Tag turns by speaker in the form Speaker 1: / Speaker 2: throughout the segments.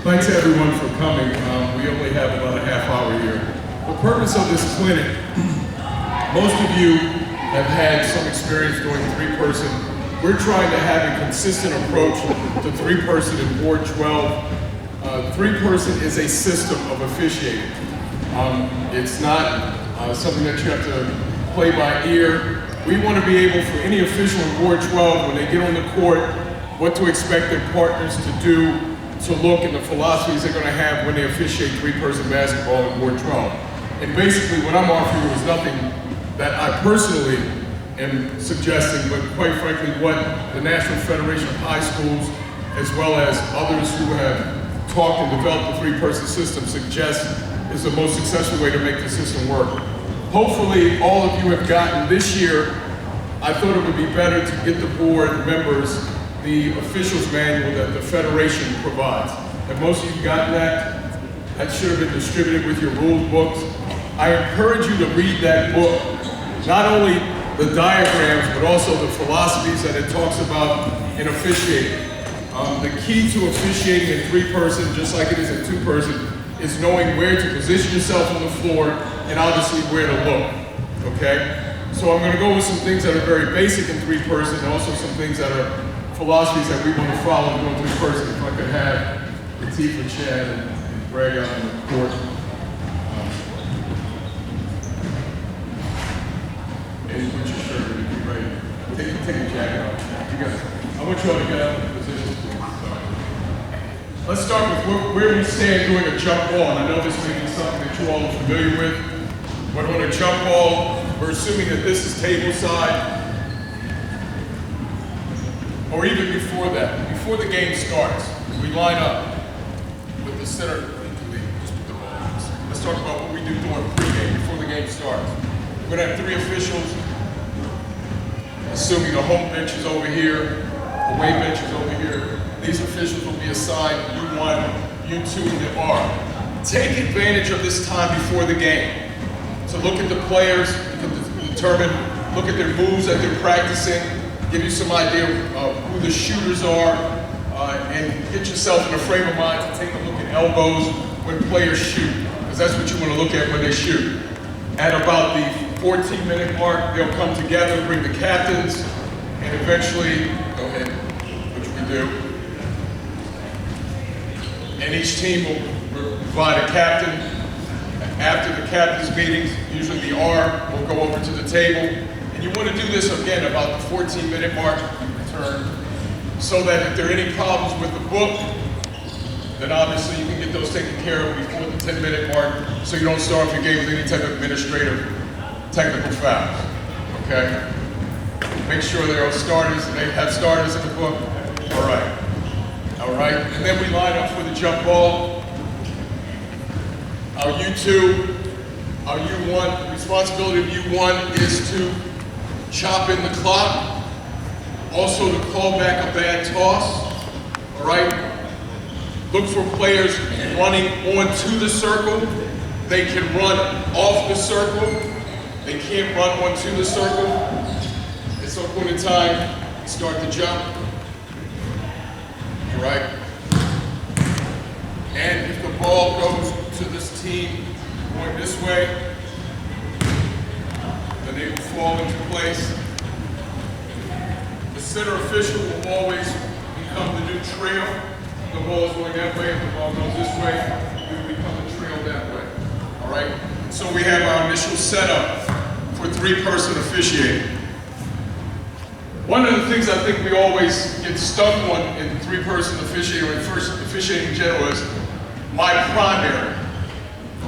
Speaker 1: Thanks everyone for coming. We only have about a half hour here. The purpose of this clinic, most of you have had some experience doing three-person. We're trying to have a consistent approach to three-person in Board 12. Three-person is a system of officiating. It's not something that you have to play by ear. We want to be able for any official in Board 12, when they get on the court, what to expect their partners to do, to look, and the philosophies they're going to have when they officiate three-person basketball in Board 12. And basically what I'm offering is nothing that I personally am suggesting, but quite frankly what the National Federation of High Schools, as well as others who have talked and developed the three-person system, suggest is the most successful way to make the system work. Hopefully all of you have gotten this year. I thought it would be better to get the board members the officials manual that the Federation provides. Have most of you gotten that? That should have been distributed with your rules books. I encourage you to read that book, not only the diagrams, but also the philosophies that it talks about in officiating. The key to officiating in three-person, just like it is in two-person, is knowing where to position yourself on the floor and obviously where to look, okay? So I'm gonna go with some things that are very basic in three-person and also some things that are philosophies that we want to follow in going three-person. If I could have Latifah, Chad, and Greg out on the court. And put your shirt on, be ready. Take your jacket off. You guys, I want you all to get out of the positions. Let's start with where we stand doing a jump ball. And I know this may be something that you all are familiar with. But on a jump ball, we're assuming that this is table side. Or even before that, before the game starts, we line up with the center. Just put the ball. Let's talk about what we do during pregame, before the game starts. We're gonna have three officials, assuming the home bench is over here, away bench is over here. These officials will be assigned U1, U2, and R. Take advantage of this time before the game to look at the players, determine, look at their moves that they're practicing, give you some idea of who the shooters are, and get yourself in a frame of mind to take a look at elbows when players shoot, because that's what you want to look at when they shoot. At about the 14-minute mark, they'll come together, bring the captains, and eventually, go ahead, which we do. And each team will provide a captain. After the captain's meetings, usually the R will go over to the table. You want to do this again about the 14-minute mark, return, so that if there are any problems with the book, then obviously you can get those taken care of before the 10-minute mark, so you don't start off your game with any type of administrative technical fouls, okay? Make sure there are starters, they have starters in the book. All right, and then we line up for the jump ball. Our U2, our U1, the responsibility of U1 is to chop in the clock, also to call back a bad toss, all right? Look for players running onto the circle. They can run off the circle. They can't run onto the circle. At some point in time, start the jump, all right? And if the ball goes to this team going this way, then they will fall into place. The center official will always become the new trail. The ball is going that way, if the ball goes this way, it will become the trail that way. All right? So we have our initial setup for three-person officiating. One of the things I think we always get stuck on in three-person officiating, or in first officiating in general, is my primary,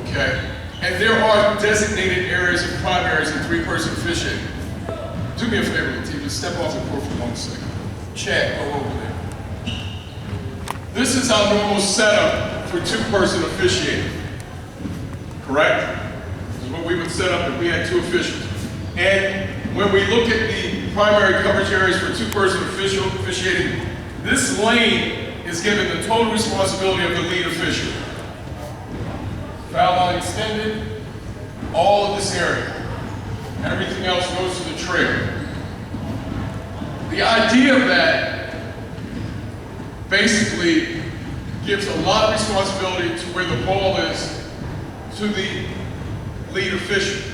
Speaker 1: okay? And there are designated areas of primaries in three-person officiating. Do me a favor, Latifah, step off the court for 1 second. Chad, go over there. This is our normal setup for two-person officiating, correct? This is what we would set up if we had two officials. And when we look at the primary coverage areas for two-person officiating, this lane is given the total responsibility of the lead official. Foul line extended, all of this area. Everything else goes to the trail. The idea of that basically gives a lot of responsibility to where the ball is to the lead official.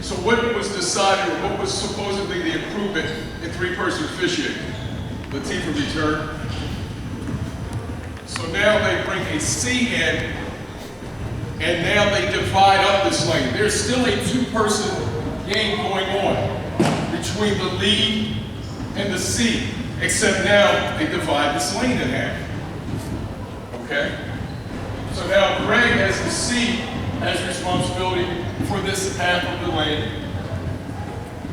Speaker 1: So what was decided, or what was supposedly the improvement in three-person officiating? Latifah return. So now they bring a C in, and now they divide up this lane. There's still a two-person game going on between the lead and the C, except now they divide this lane in half. Okay? So now Greg, as the C, has responsibility for this half of the lane.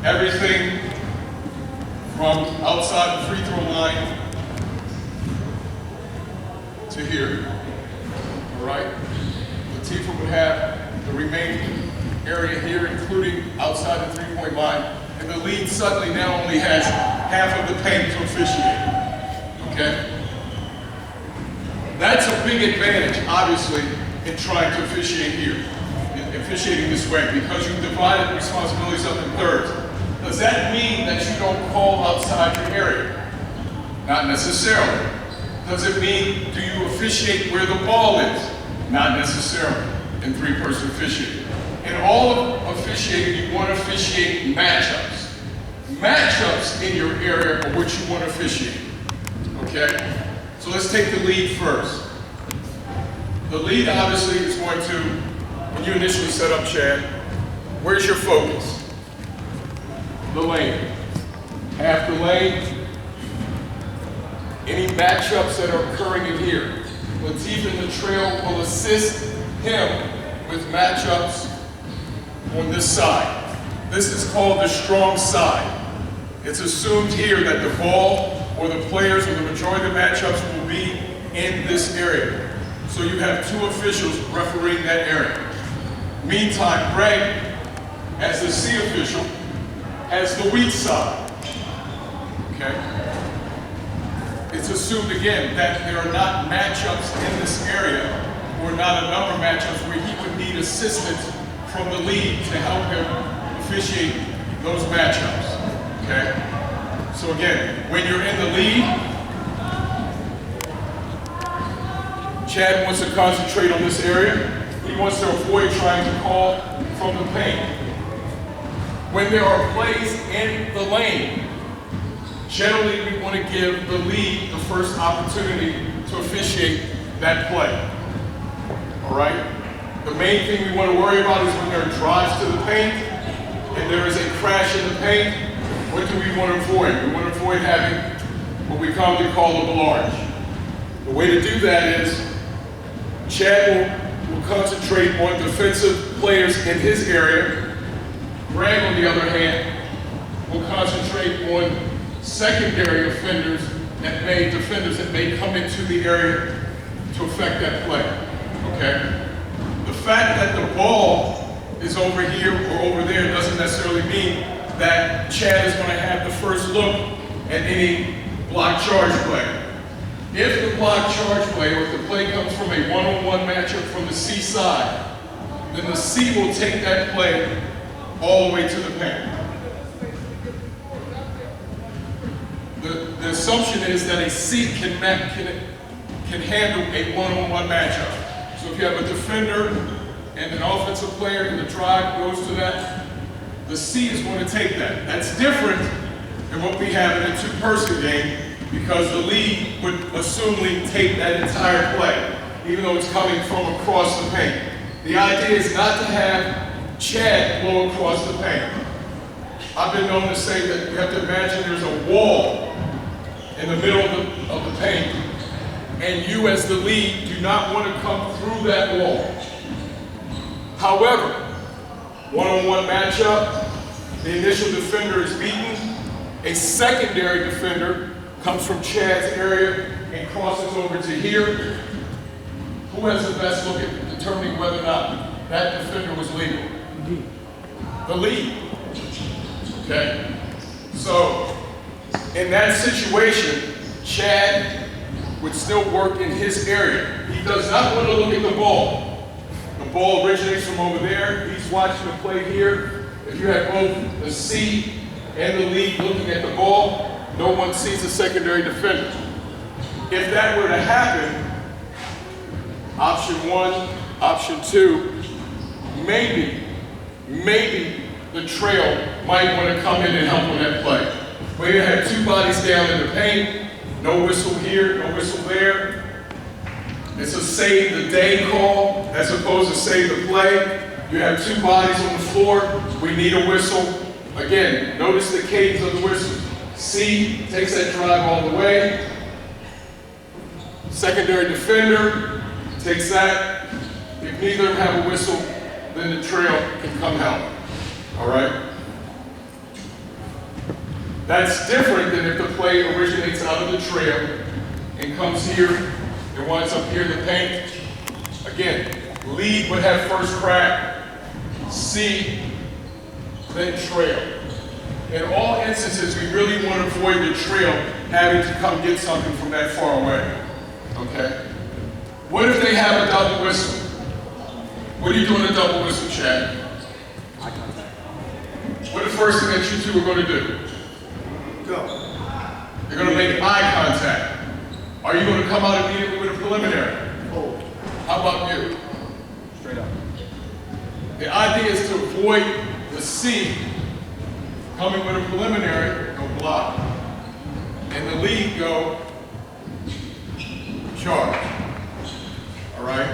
Speaker 1: Everything from outside the free throw line to here. All right? Latifah would have the remaining area here, including outside the three-point line, and the lead suddenly now only has half of the paint to officiate. Okay? That's a big advantage, obviously, in trying to officiate here, in officiating this way, because you've divided responsibilities up in thirds. Does that mean that you don't call outside your area? Not necessarily. Does it mean, do you officiate where the ball is? Not necessarily in three-person officiating. In all of officiating, you want to officiate matchups. Matchups in your area are what you want to officiate. Okay? So let's take the lead first. The lead obviously is going to, when you initially set up, Chad, where's your focus? The lane. Half the lane. Any matchups that are occurring in here. Latifah in the trail will assist him with matchups on this side. This is called the strong side. It's assumed here that the ball or the players or the majority of the matchups will be in this area. So you have two officials refereeing that area. Meantime, Greg, as the C official, has the weak side. Okay? It's assumed again that there are not matchups in this area, or not a number of matchups where he would need assistance from the lead to help him officiate those matchups. Okay? So again, when you're in the lead, Chad wants to concentrate on this area. He wants to avoid trying to call from the paint. When there are plays in the lane, generally we want to give the lead the first opportunity to officiate that play. All right? The main thing we want to worry about is when there are drives to the paint and there is a crash in the paint. What do we want to avoid? We want to avoid having what we commonly call a large. The way to do that is Chad will concentrate on defensive players in his area. Greg, on the other hand, will concentrate on secondary defenders that may come into the area to affect that play. Okay? The fact that the ball is over here or over there doesn't necessarily mean that Chad is going to have the first look at any block charge play. If the block charge play, or if the play comes from a one-on-one matchup from the C side, then the C will take that play all the way to the paint. The assumption is that a C can handle a one-on-one matchup. So if you have a defender and an offensive player and the drive goes to that, the C is going to take that. That's different than what we have in a two-person game, because the lead would assumedly take that entire play, even though it's coming from across the paint. The idea is not to have Chad blow across the paint. I've been known to say that you have to imagine there's a wall in the middle of the paint, and you as the lead do not want to come through that wall. However, one-on-one matchup, the initial defender is beaten, a secondary defender comes from Chad's area and crosses over to here. Who has the best look at determining whether or not that defender was legal? The lead. Okay? So, in that situation, Chad would still work in his area. He does not want to look at the ball. The ball originates from over there. He's watching the play here. If you have both the C and the lead looking at the ball, no one sees the secondary defender. If that were to happen, Option one, option two, maybe the trail might want to come in and help on that play. Where you have two bodies down in the paint, no whistle here, no whistle there. It's a save the day call as opposed to save the play. You have two bodies on the floor, we need a whistle. Again, notice the cadence of the whistle. C takes that drive all the way. Secondary defender takes that. If neither of them have a whistle, then the trail can come help. All right? That's different than if the play originates out of the trail and comes here and winds up here in the paint. Again, lead would have first crack, C, then trail. In all instances, we really want to avoid the trail having to come get something from that far away. Okay? What if they have a double whistle? What do you do in a double whistle, Chad?
Speaker 2: Eye contact.
Speaker 1: What the first thing that you two are going to do?
Speaker 2: Go.
Speaker 1: You're going to make eye contact. Are you going to come out immediately with a preliminary?
Speaker 2: Hold.
Speaker 1: How about you?
Speaker 2: Straight up.
Speaker 1: The idea is to avoid the C coming with a preliminary, go block, and the lead go charge. All right?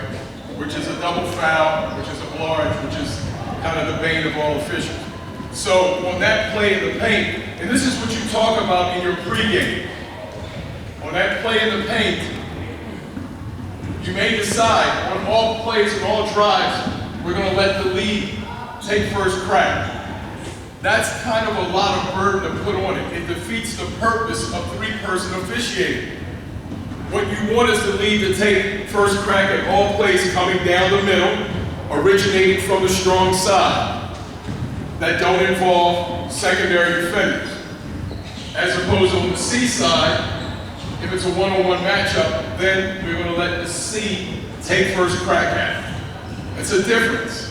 Speaker 1: Which is a double foul, which is a large, which is kind of the bane of all officials. So on that play in the paint, and this is what you talk about in your pregame. On that play in the paint, you may decide on all plays and all drives, we're going to let the lead take first crack. That's kind of a lot of burden to put on it. It defeats the purpose of three-person officiating. What you want is the lead to take first crack at all plays coming down the middle, originating from the strong side, that don't involve secondary defenders. As opposed to on the C side, if it's a one-on-one matchup, then we're going to let the C take first crack at it. It's a difference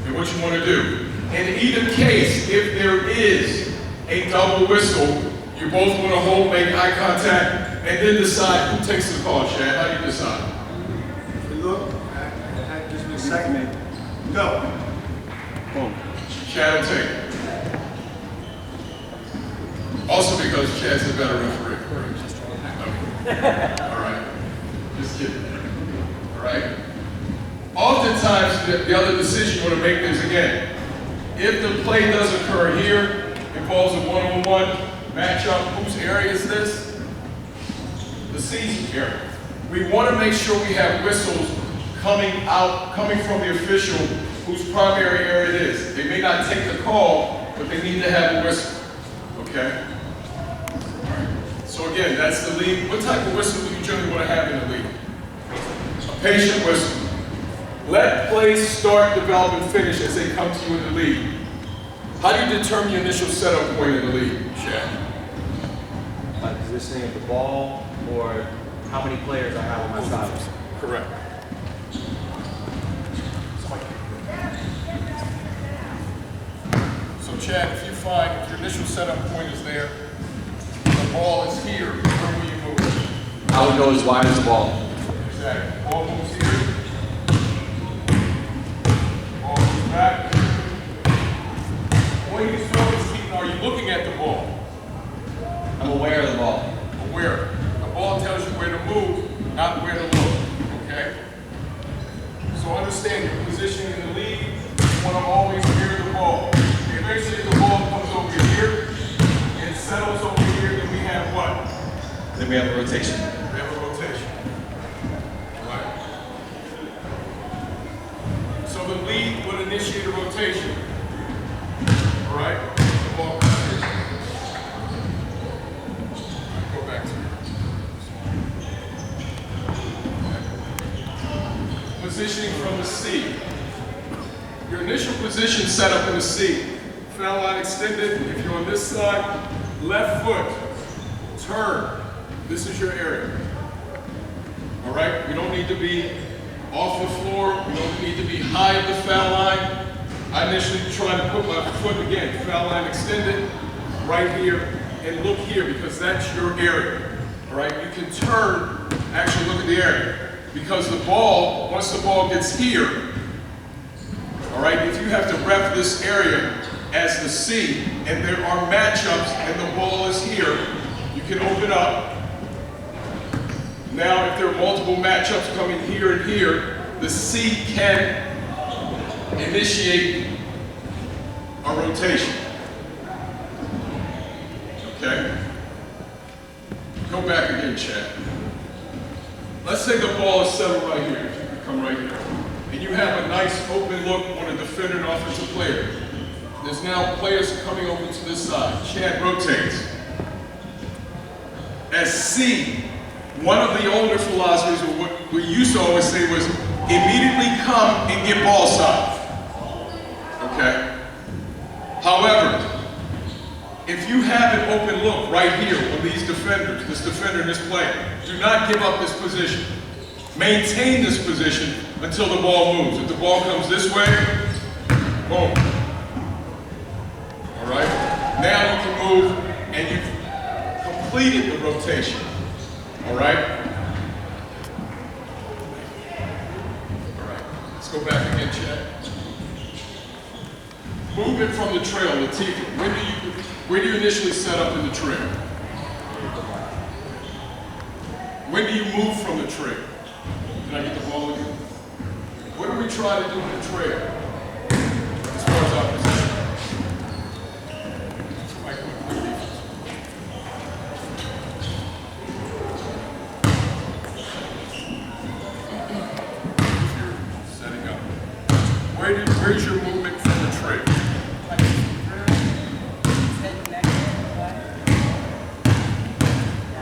Speaker 1: in what you want to do. In either case, if there is a double whistle, you both want to hold, make eye contact, and then decide who takes the call, Chad. How do you decide?
Speaker 2: Look, just a second. Go. Boom.
Speaker 1: Chad will take it. Also because Chad's the better referee. Okay. All right. Just kidding. All right. Oftentimes, the other decision you want to make is, again, if the play does occur here, involves a one-on-one matchup, whose area is this? The C's area. We want to make sure we have whistles coming from the official whose primary area it is. They may not take the call, but they need to have a whistle. Okay? All right. So again, that's the lead. What type of whistle do you generally want to have in the lead? A patient whistle. Let plays start, develop, and finish as they come to you in the lead. How do you determine your initial setup point in the lead, Chad?
Speaker 2: By positioning of the ball or how many players I have on my side.
Speaker 1: Correct. So Chad, if you find if your initial setup point is there, the ball is here, where will you move?
Speaker 2: I would go as wide as the ball.
Speaker 1: Exactly. Ball moves here. Ball moves back. What are you focusing? Are you looking at the ball?
Speaker 2: I'm aware of the ball.
Speaker 1: Aware. The ball tells you where to move, not where to look. Okay? So understand your position in the lead, you want to always mirror the ball. Eventually the ball comes over here and settles over here, then we have what?
Speaker 2: Then we have a rotation.
Speaker 1: We have a rotation. Right? So the lead would initiate a rotation. All right? The ball comes here. Go back to here. Positioning from the C. Your initial position set up in the C. Foul line extended. If you're on this side, left foot, turn. This is your area. All right? We don't need to be off the floor. We don't need to be high at the foul line. I initially try to put my foot again, foul line extended, right here, and look here because that's your area. All right? You can turn, actually look at the area. Because the ball, once the ball gets here, all right, if you have to ref this area as the C, and there are matchups and the ball is here, you can open up. Now, if there are multiple matchups coming here and here, the C can initiate a rotation. Okay? Go back again, Chad. Let's say the ball is settled right here. If you could come right here. And you have a nice open look on a defender and offensive player. There's now players coming over to this side. Chad rotates. As C, one of the older philosophies, or what we used to always say, was immediately come and get ball side. Okay? However, if you have an open look right here on these defenders, this defender and this player, do not give up this position. Maintain this position until the ball moves. If the ball comes this way, boom. All right? Now you can move and you've completed the rotation. All right? All right. Let's go back again, Chad. Movement from the trail, Latifah. Where do you initially set up in the trail? When do you move from the trail? Can I get the ball again? What do we try to do in the trail as far as our position? Setting up. Where's your movement from the trail?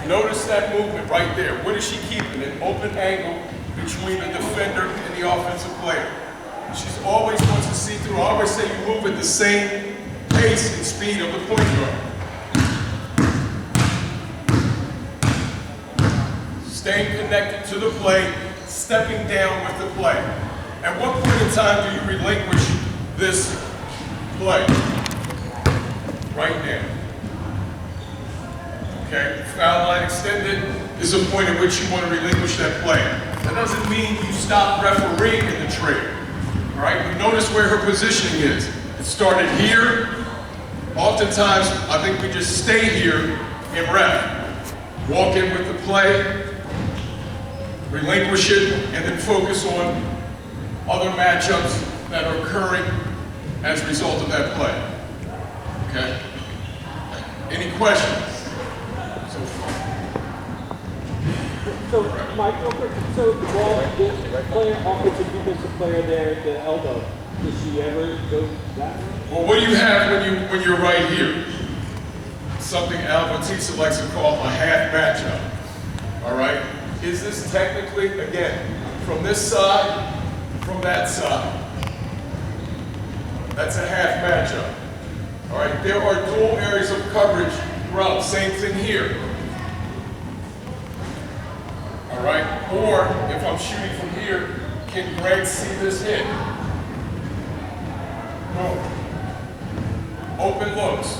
Speaker 1: Notice that movement right there. What is she keeping? An open angle between the defender and the offensive player. She's always wants to see through. I always say you move at the same pace and speed of the point guard. Staying connected to the play, stepping down with the play. At what point in time do you relinquish this play? Right now. Okay, foul line extended is a point at which you want to relinquish that play. That doesn't mean you stop refereeing in the trail. All right, you notice where her positioning is. It started here. Oftentimes, I think we just stay here and ref. Walk in with the play, relinquish it, and then focus on other matchups that are occurring as a result of that play. Okay? Any questions?
Speaker 3: So, Mike, real quick, so the ball, the player, offensive defensive player there at the elbow, does she ever go that way?
Speaker 1: Well, what do you have when you're right here? Something Al Batista likes to call a half matchup. All right? Is this technically, again, from this side, from that side? That's a half matchup. All right? There are dual areas of coverage throughout. Same thing here. All right? Or, if I'm shooting from here, can Greg see this hit? Boom. Open looks,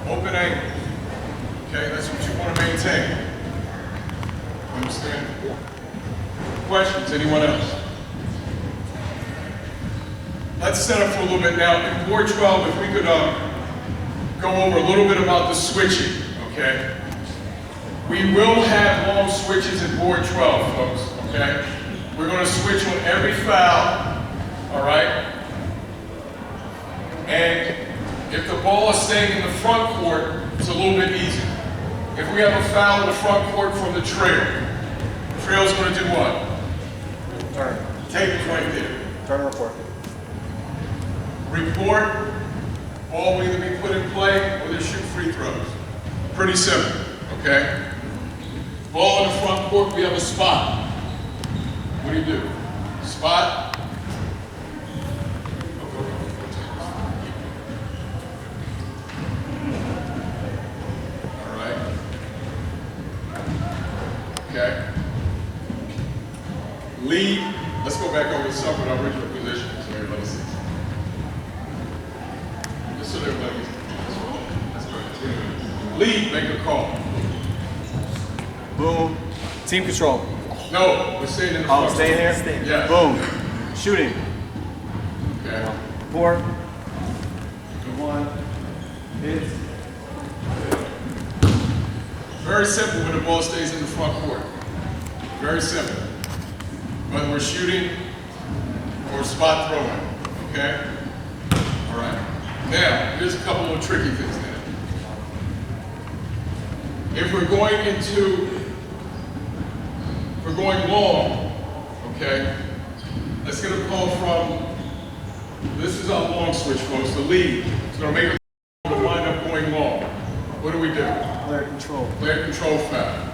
Speaker 1: open angles. Okay, that's what you want to maintain. Understand? Yeah. Questions? Anyone else? Let's set up for a little bit now. In Board 12, if we could go over a little bit about the switching, okay? We will have long switches in Board 12, folks, okay? We're going to switch on every foul, all right? And if the ball is staying in the front court, it's a little bit easier. If we have a foul in the front court from the trail, the trail's going to do what?
Speaker 2: Turn.
Speaker 1: Tape is right there.
Speaker 2: Turn and report.
Speaker 1: Report, ball will either be put in play or they shoot free throws. Pretty simple, okay? Ball in the front court, we have a spot. What do you do? Spot. All right. Okay. Lead. Let's go back over some of our original positions so everybody sees. Just so everybody gets. That's right. Lead, make a call.
Speaker 2: Boom. Team control.
Speaker 1: No, we're staying in the front.
Speaker 2: Oh, staying here?
Speaker 1: Yes.
Speaker 2: Boom. Shooting.
Speaker 1: Okay.
Speaker 2: 4. 1. Hits.
Speaker 1: Very simple when the ball stays in the front court. Very simple. Whether we're shooting or spot throwing. Okay? All right. Now, here's a couple of tricky things now. If we're going long, okay, let's get a call from, this is our long switch, folks, the lead. It's going to make a wind up going long. What do we do?
Speaker 4: Player control.
Speaker 1: Player control foul.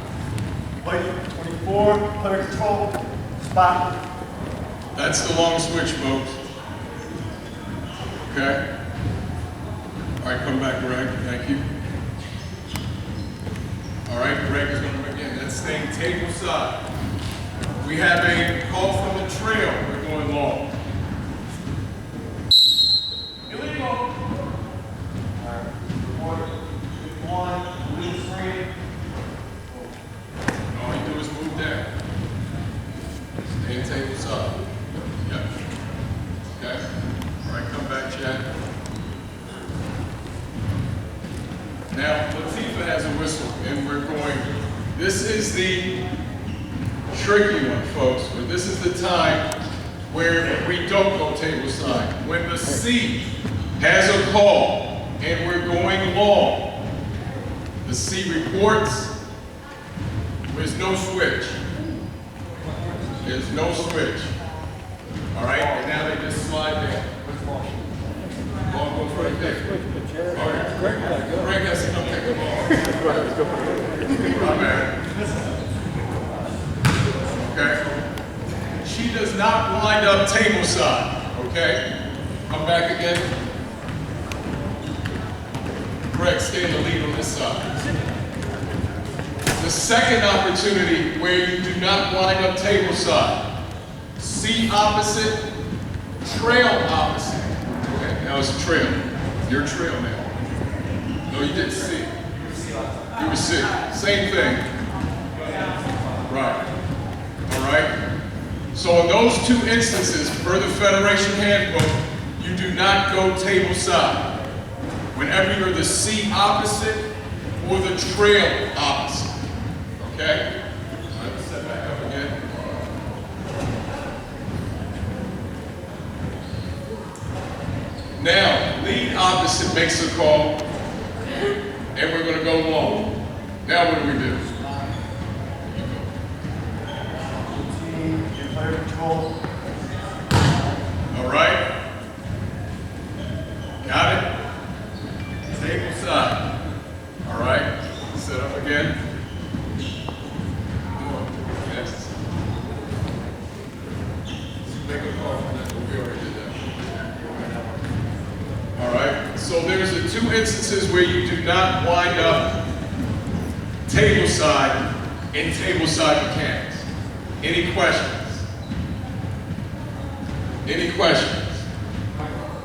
Speaker 4: Play 24, player control, spot.
Speaker 1: That's the long switch, folks. Okay? All right, come back, Greg. Thank you. All right, Greg is going to begin. That's staying table side. We have a call from the trail. We're going long. Illegal.
Speaker 4: One, lead free.
Speaker 1: All you do is move down. Stay in table side. Yep. Okay? All right, come back, Chad. Now, Latifah has a whistle, and we're going. This is the tricky one, folks. But this is the time where we don't go table side. When the C has a call, and we're going long, the C reports. There's no switch. There's no switch. All right, and now they just slide down. Ball goes right there. All right, Greg has to come take the ball. Right back. Okay. She does not wind up table side. Okay. Come back again. Greg, stay in the lead on this side. The second opportunity where you do not wind up table side. C opposite, trail opposite. Okay, now it's a trail. Your trail now. No, you didn't C. You were C. Same thing. Right. All right. So in those two instances, per the Federation Handbook, you do not go table side. Whenever you're the C opposite or the trail opposite. Okay? All right, step back up again. Now, lead opposite makes a call, and we're going to go long. Now what do we do?
Speaker 4: Player control.
Speaker 1: All right? Got it? Table side. All right? Set up again. Yes. Make a call for that. We already did that. All right? So there's the two instances where you do not wind up table side in table side mechanics. Any questions? Any questions?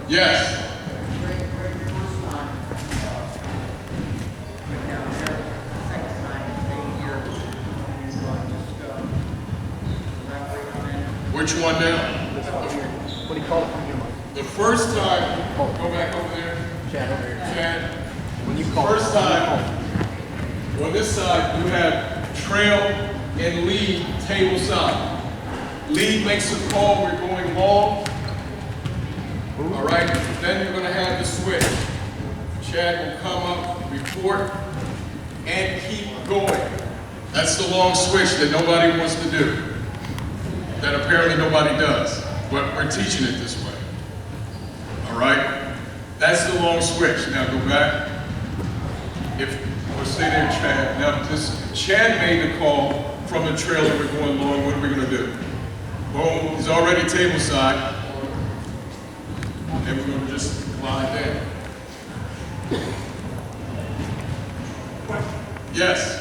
Speaker 1: Yes. Which one now?
Speaker 3: What do you call it from here, Mike?
Speaker 1: The first time, go back over there.
Speaker 3: Chad, over here.
Speaker 1: Chad.
Speaker 3: When you call
Speaker 1: First time, on this side, you have trail and lead table side. Lead makes a call, we're going long. All right, then you're gonna have the switch. Chad will come up, report, and keep going. That's the long switch that nobody wants to do. That apparently nobody does, but we're teaching it this way. All right? That's the long switch. Now go back. We'll stay there, Chad. Now, Chad made the call from the trailer. We're going long. What are we going to do? Boom. He's already table side. And we're going to just glide down. Yes?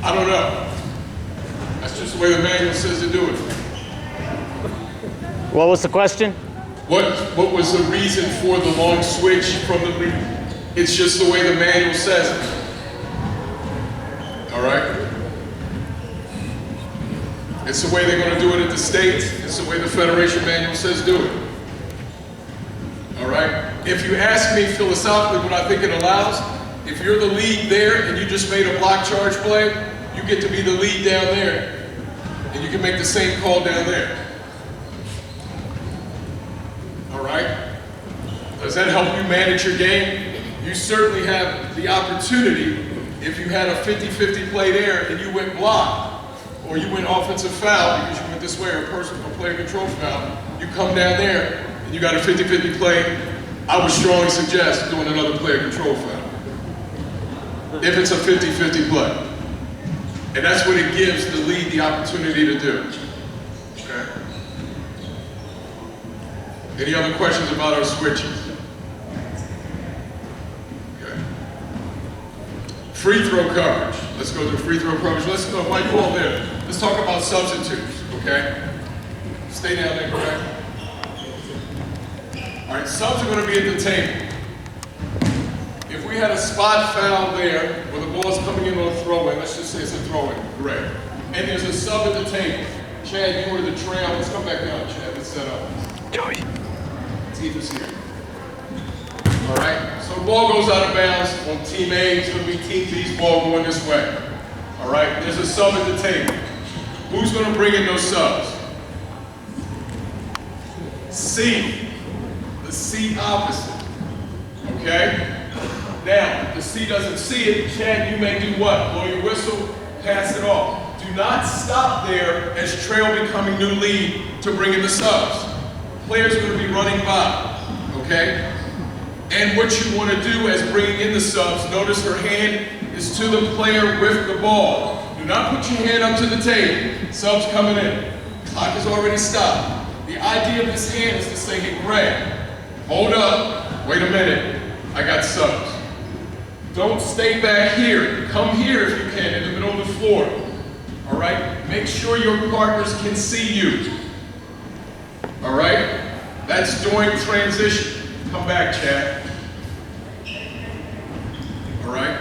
Speaker 1: I don't know. That's just the way the manual says to do it.
Speaker 5: What was the question?
Speaker 1: What was the reason for the long switch from the... It's just the way the manual says it. All right? It's the way they're going to do it at the States. It's the way the Federation Manual says do it. All right? If you ask me philosophically what I think it allows, if you're the lead there and you just made a block charge play, you get to be the lead down there, and you can make the same call down there. All right? Does that help you manage your game? You certainly have the opportunity, if you had a 50-50 play there and you went block, or you went offensive foul because you went this way, or personal player control foul, you come down there and you got a 50-50 play, I would strongly suggest doing another player control foul. If it's a 50-50 play. And that's what it gives the lead the opportunity to do. Okay? Any other questions about our switches? Okay. Free throw coverage. Let's go to free throw coverage. Let's go, Mike, hold there. Let's talk about substitutes, okay? Stay down there, correct? All right, subs are going to be at the table. If we had a spot foul there, where the ball's coming in on a throw-in, let's just say it's a throw-in, correct? And there's a sub at the table. Chad, you were the trail. Let's come back down, Chad. Let's set up. Joey. Teeth is here. All right, so the ball goes out of bounds on team A. It's going to be team B's ball going this way. All right, there's a sub at the table. Who's going to bring in those subs? C. The C opposite. Okay? Now, if the C doesn't see it, Chad, you may do what? Blow your whistle, pass it off. Do not stop there as trail becoming new lead to bring in the subs. Players are going to be running by. Okay? And what you want to do as bringing in the subs, notice her hand is to the player with the ball. Do not put your hand up to the table. Subs coming in. Clock is already stopped. The idea of this hand is to say, hey, Greg, hold up. Wait a minute. I got subs. Don't stay back here. Come here if you can, in the middle of the floor. All right? Make sure your partners can see you. All right? That's during transition. Come back, Chad. All right?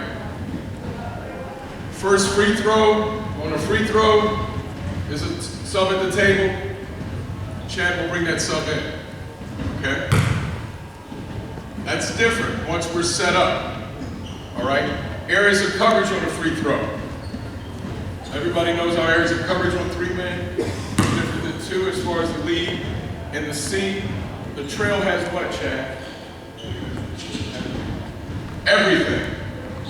Speaker 1: First free throw, on a free throw, there's a sub at the table. Chad will bring that sub in, okay? That's different once we're set up, all right? Areas of coverage on a free throw. Everybody knows our areas of coverage on three-man. Different than two as far as the lead and the C. The trail has what, Chad? Everything,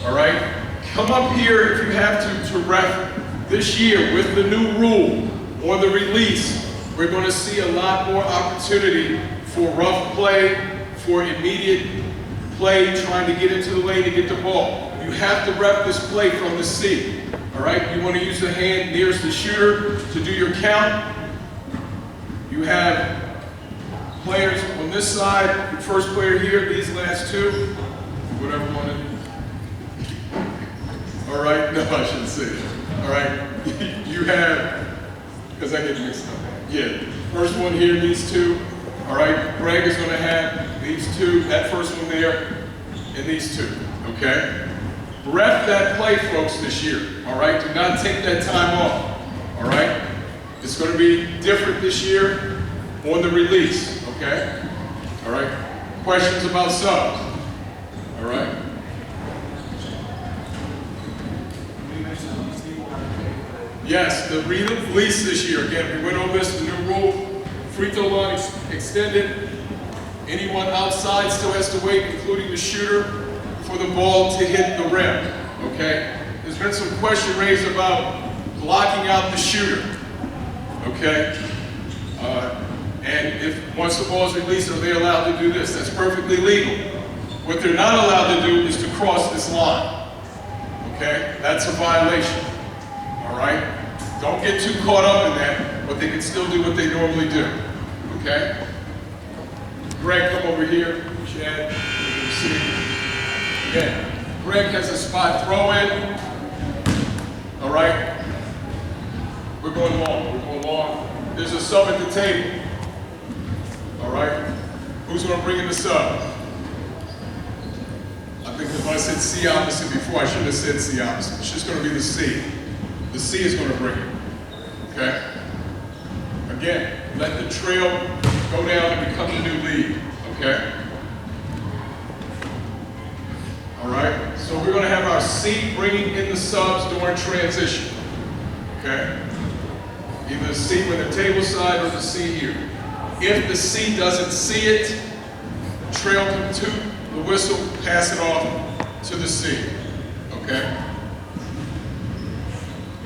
Speaker 1: all right? Come up here if you have to ref this year with the new rule or the release. We're going to see a lot more opportunity for rough play, for immediate play, trying to get into the lane to get the ball. You have to ref this play from the C, all right? You want to use the hand nearest the shooter to do your count. You have players on this side, the first player here, these last two, whatever one it is. All right, no, I shouldn't say it. All right, you have, because I get mixed up. Yeah, first one here, these two. All right, Greg is going to have these two, that first one there, and these two, okay? Ref that play, folks, this year, all right? Do not take that time off, all right? It's going to be different this year on the release, okay? All right, questions about subs, all right? Yes, the release this year, again, we went over this, the new rule, free throw line extended. Anyone outside still has to wait, including the shooter, for the ball to hit the rim, okay? There's been some question raised about blocking out the shooter, okay? And if once the ball is released, are they allowed to do this? That's perfectly legal. What they're not allowed to do is to cross this line, okay? That's a violation, all right? Don't get too caught up in that, but they can still do what they normally do, okay? Greg, come over here. Chad, you can see. Again, Greg has a spot throw in. All right? We're going long. There's a sub at the table. All right? Who's going to bring in the sub? I think if I said C opposite before, I shouldn't have said C opposite. It's just going to be the C. The C is going to bring it, okay? Again, let the trail go down and become the new lead, okay? All right, so we're gonna have our C bringing in the subs during transition, okay? Either the C with the table side or the C here. If the C doesn't see it, trail can toot the whistle, pass it off to the C, okay?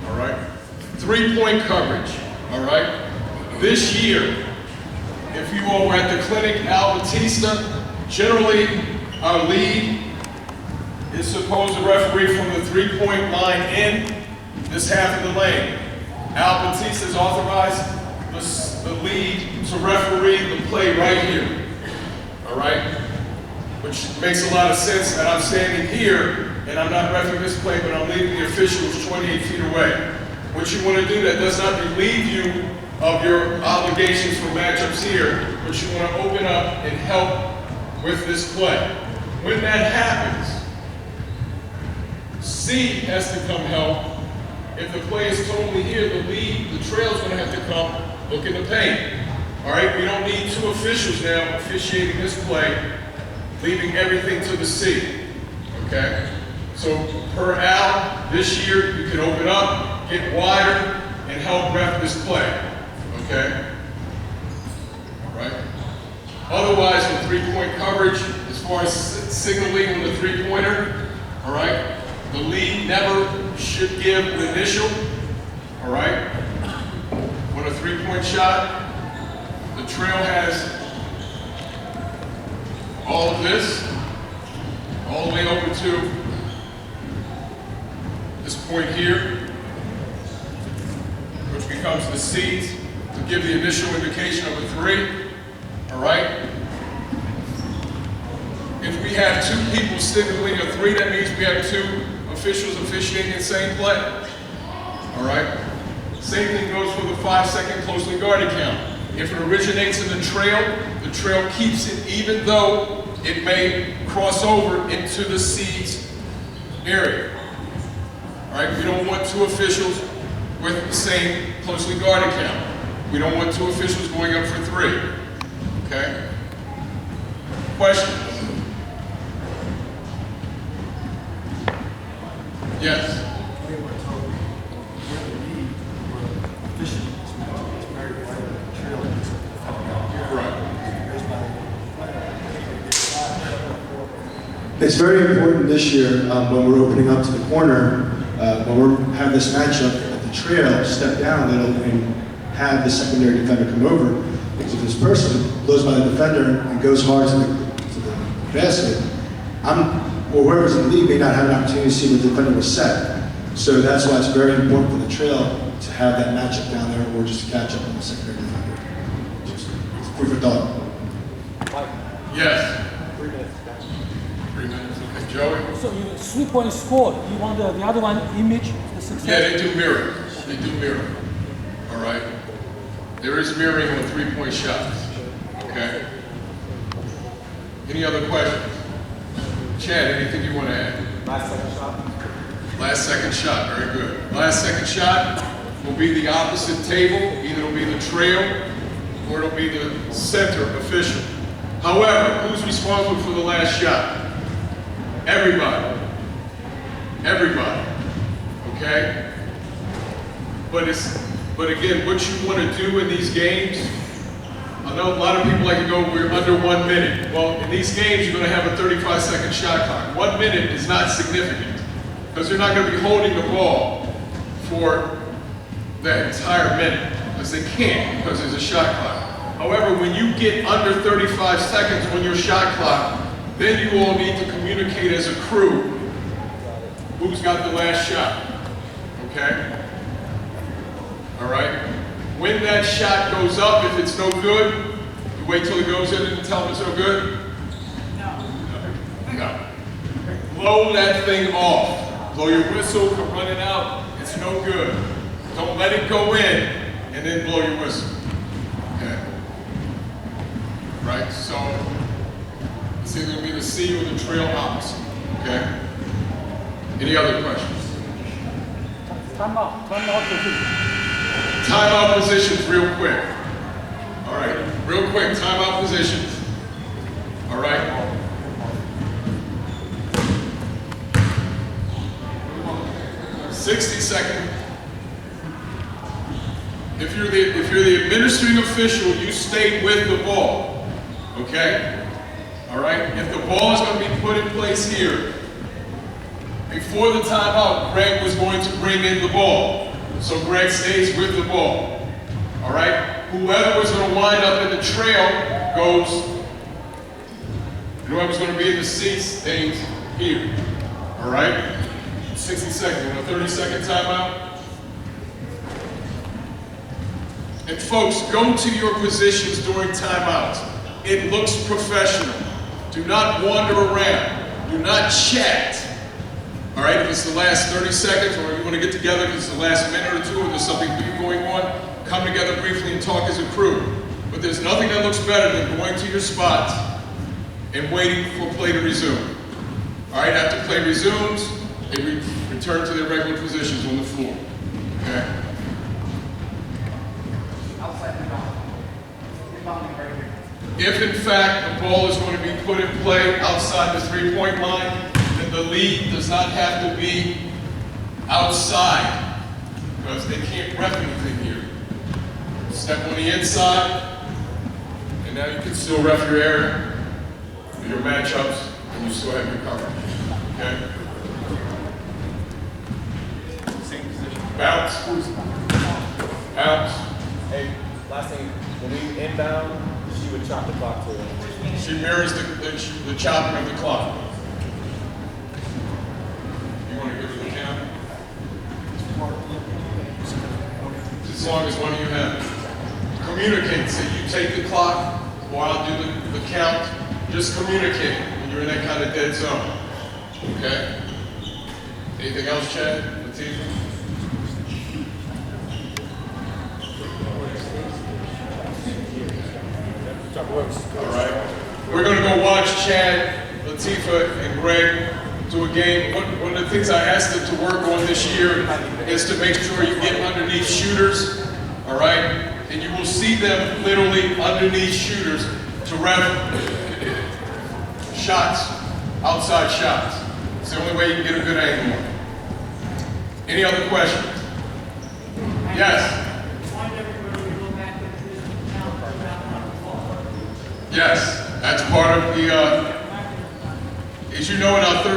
Speaker 1: All right, 3-point coverage, all right? This year, if you all were at the clinic, Al Batista, generally our lead is supposed to referee from the 3-point line in this half of the lane. Al Batista is authorized the lead to referee the play right here, all right? Which makes a lot of sense that I'm standing here and I'm not refereeing this play, but I'm leaving the officials 28 feet away. What you want to do, that does not relieve you of your obligations for matchups here, but you want to open up and help with this play. When that happens, C has to come help. If the play is totally here, the lead, the trail's going to have to come look in the paint. All right, we don't need 2 officials now officiating this play, leaving everything to the C, okay? So per Al, this year you can open up, get wider, and help ref this play, okay? All right? Otherwise, in 3-point coverage, as far as signaling on the 3-pointer, all right, the lead never should give the initial, all right? On a 3-point shot, the trail has all of this, all the way over to this point here, which becomes the seat to give the initial indication of a 3, all right? If we have 2 people signaling a 3, that means we have 2 officials officiating the same play, all right? Same thing goes for the 5-second closely guarded count. If it originates in the trail keeps it even though it may cross over into the seeds area. All right, we don't want 2 officials with the same closely guarded count. We don't want 2 officials going up for 3, okay? Questions? Yes?
Speaker 4: We were told where the lead were officials, it's very right on the trail. It's very important this year when we're opening up to the corner, when we have this matchup at the trail, step down a little and have the secondary defender come over. Because if this person blows by the defender and goes hard to the basket, or whoever's in the lead may not have an opportunity to see where the defender was set. So that's why it's very important for the trail to have that matchup down there or just to catch up on the secondary defender. Just food for thought.
Speaker 1: Yes?
Speaker 3: 3 minutes.
Speaker 1: 3 minutes, okay. Joey?
Speaker 5: So you 3-point score. You want the other one image the success?
Speaker 1: Yeah, they do mirror. They do mirror. All right? There is mirroring on 3-point shots. Okay? Any other questions? Chad, anything you want to add?
Speaker 2: Last second shot.
Speaker 1: Last second shot, very good. Last second shot will be the opposite table. Either it'll be the trail or it'll be the center official. However, who's responsible for the last shot? Everybody. Everybody. Okay? But again, what you want to do in these games, I know a lot of people like to go, we're under 1 minute. Well, in these games, you're going to have a 35-second shot clock. 1 minute is not significant because they're not going to be holding the ball for that entire minute because they can't because there's a shot clock. However, when you get under 35 seconds on your shot clock, then you all need to communicate as a crew who's got the last shot, okay? All right? When that shot goes up, if it's no good, you wait till it goes in and tell them it's no good? No. Blow that thing off. Blow your whistle, come running out, it's no good. Don't let it go in and then blow your whistle. Okay? Right, so it's either gonna be the C or the trail opposite, okay? Any other questions?
Speaker 5: Time out position.
Speaker 1: Timeout positions real quick. real quick, timeout positions. All right. "60-second. If you're the administrating official, you stay with the ball. Okay? All right? If the ball is going to be put in place here, before the timeout, Greg was going to bring in the ball. So Greg stays with the ball. All right? Whoever was going to wind up in the trail goes, and whoever's going to be in the seat stays here. All right? 60 seconds. You want a 30-second timeout? And folks, go to your positions during timeout. It looks professional. Do not wander around. Do not chat. All right, if it's the last 30 seconds or you want to get together because it's the last minute or two or there's something new going on, come together briefly and talk as a crew. But there's nothing that looks better than going to your spots and waiting for play to resume. All right, after play resumes, they return to their regular positions on the floor. Okay? If in fact the ball is going to be put in play outside the three-point line, then the lead does not have to be outside because they can't ref anything here. Step on the inside, and now you can still ref your area, your matchups, and you still have your coverage. Okay?
Speaker 2: Same position.
Speaker 1: Bounce. Bounce.
Speaker 2: Hey, last thing, when we inbound, she would chop the clock to it.
Speaker 1: She mirrors the chopping of the clock. You want to give her the count? As long as one of you have it. Communicate. So you take the clock while I do the count. Just communicate when you're in that kind of dead zone. Okay? Anything else, Chad? Latifah? All right. We're going to go watch Chad, Latifah, and Greg do a game. One of the things I asked them to work on this year is to make sure you get underneath shooters. All right? And you will see them literally underneath shooters to ref shots, outside shots. It's the only way you can get a good angle on it. Any other questions? Yes? Yes, that's part of the, as you know,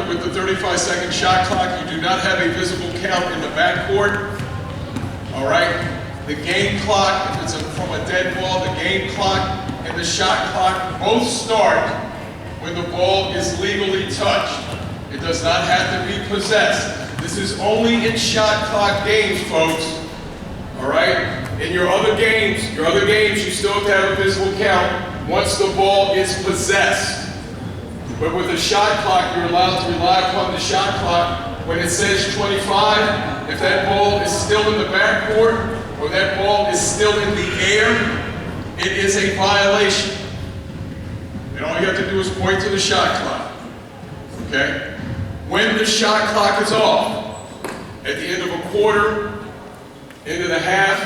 Speaker 1: with the 35-second shot clock, you do not have a visible count in the backcourt. All right? The game clock, if it's from a dead ball, the game clock and the shot clock both start when the ball is legally touched. It does not have to be possessed. This is only in shot clock games, folks. All right? In your other games, you still have to have a visible count once the ball is possessed. But with the shot clock, you're allowed to rely upon the shot clock. When it says 25, if that ball is still in the backcourt or that ball is still in the air, it is a violation. And all you have to do is point to the shot clock. Okay? When the shot clock is off, at the end of a quarter, into the half,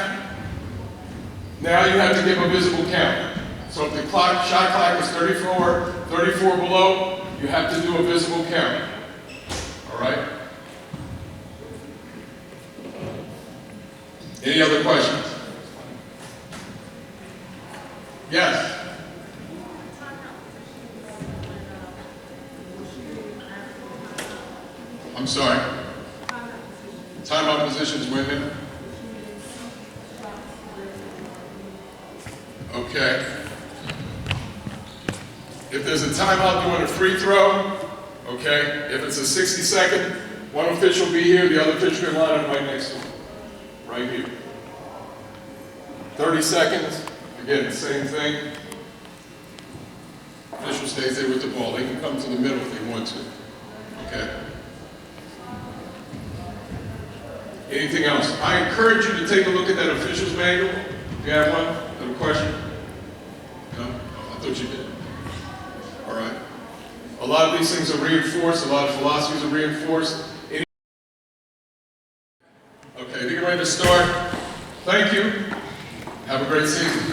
Speaker 1: now you have to give a visible count. So if the shot clock is 34 below, you have to do a visible count. All right? Any other questions? Yes? I'm sorry. Timeout positions, women. Okay. If there's a timeout doing a free throw, okay, if it's a 60-second, one official will be here, the other official can line up right next to him, right here. 30 seconds, again, the same thing. Official stays there with the ball. They can come to the middle if they want to, okay? Anything else? I encourage you to take a look at that official's manual. If you have one, have a question? No? I thought you did. All right. A lot of these things are reinforced. A lot of philosophies are reinforced. Okay, if you're ready to start, thank you. Have a great season.